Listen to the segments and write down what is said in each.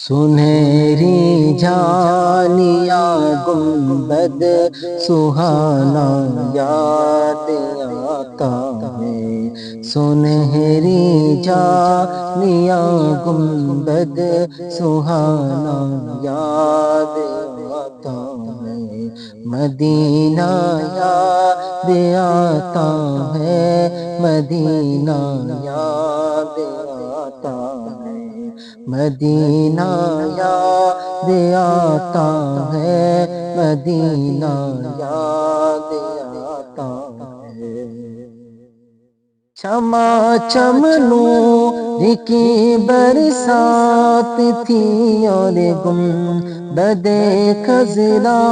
سنہری جھالیاں گنبد سہانا یاد آتا ہے، سنہری جھالیاں گنبد سہانا یاد آتا ہے، مدینہ یاد آتا ہے، مدینہ یاد آتا ہے، مدینہ یاد آتا ہے، مدینہ یاد آتا ہے۔ چما چم نور کی برسات تھی اور گنبد خضرا،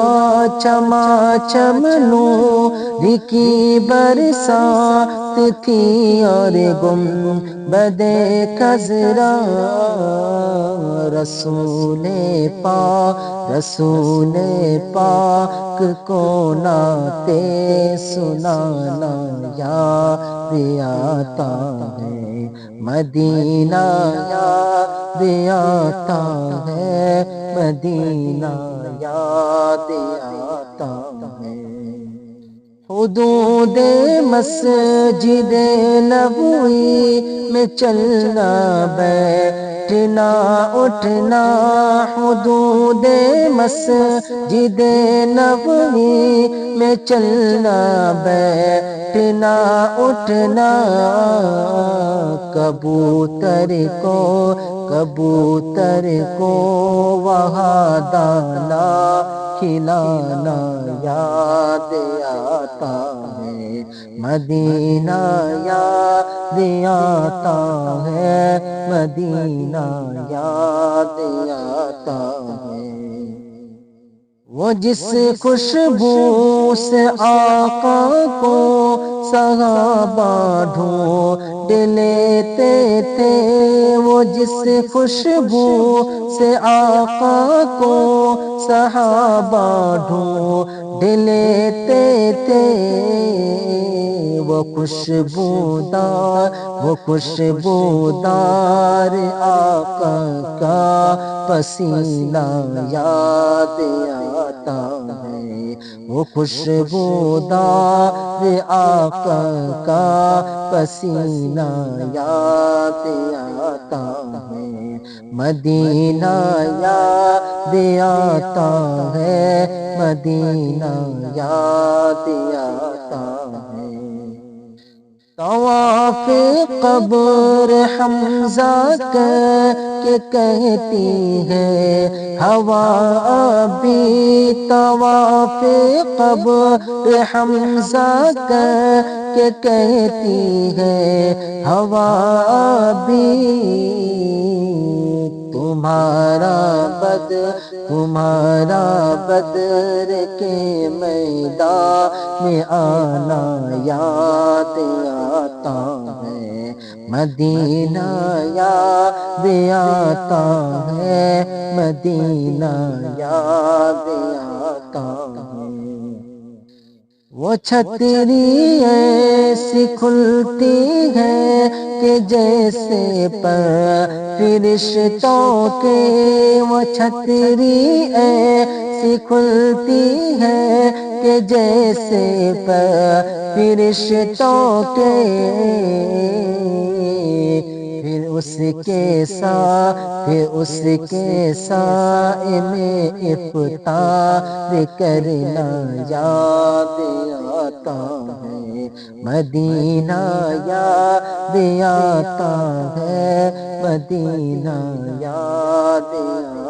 چما چم نور کی برسات تھی اور گنبد خضرا، رسول پاک کو نعتِ سنانا یاد آتا ہے، مدینہ یاد آتا ہے، مدینہ یاد آتا ہے۔ حدود مسجد نبوی میں چلنا بیٹھنا اٹھنا، حدود مسجد نبوی میں چلنا بیٹھنا اٹھنا، کبوتر کو وہاں دانا کھلانا یاد آتا ہے، مدینہ یاد آتا ہے، مدینہ یاد آتا ہے۔ وہ جس خوشبو سے آقا کو صحابہ ڈھونڈ لیتے تھے، وہ جس خوشبو سے آقا کو صحابہ ڈھونڈ لیتے تھے، وہ خوشبودار آقا کا پسینہ یاد آتا ہے، وہ خوشبودار آقا کا پسینہ یاد آتا ہے، مدینہ یاد آتا ہے، مدینہ یاد آتا ہے۔ طواف قبر حمزہ کے کہتی ہے ہوا ابھی، طواف قبر حمزہ کے کہتی ہے ہوا ابھی، تمہارا بدر کے میدان میں آنا یاد آتا ہے، مدینہ یاد آتا ہے، مدینہ یاد آتا ہے۔ وہ چھتری ایسی کھلتی ہے کہ جیسے پر فرشتوں کے، وہ چھتری ایسی کھلتی ہے کہ جیسے پر فرشتوں کے، پھر اس کے سائے میں افطار کرنا یاد آتا ہے، مدینہ یاد آتا ہے، مدینہ یاد آتا ہے۔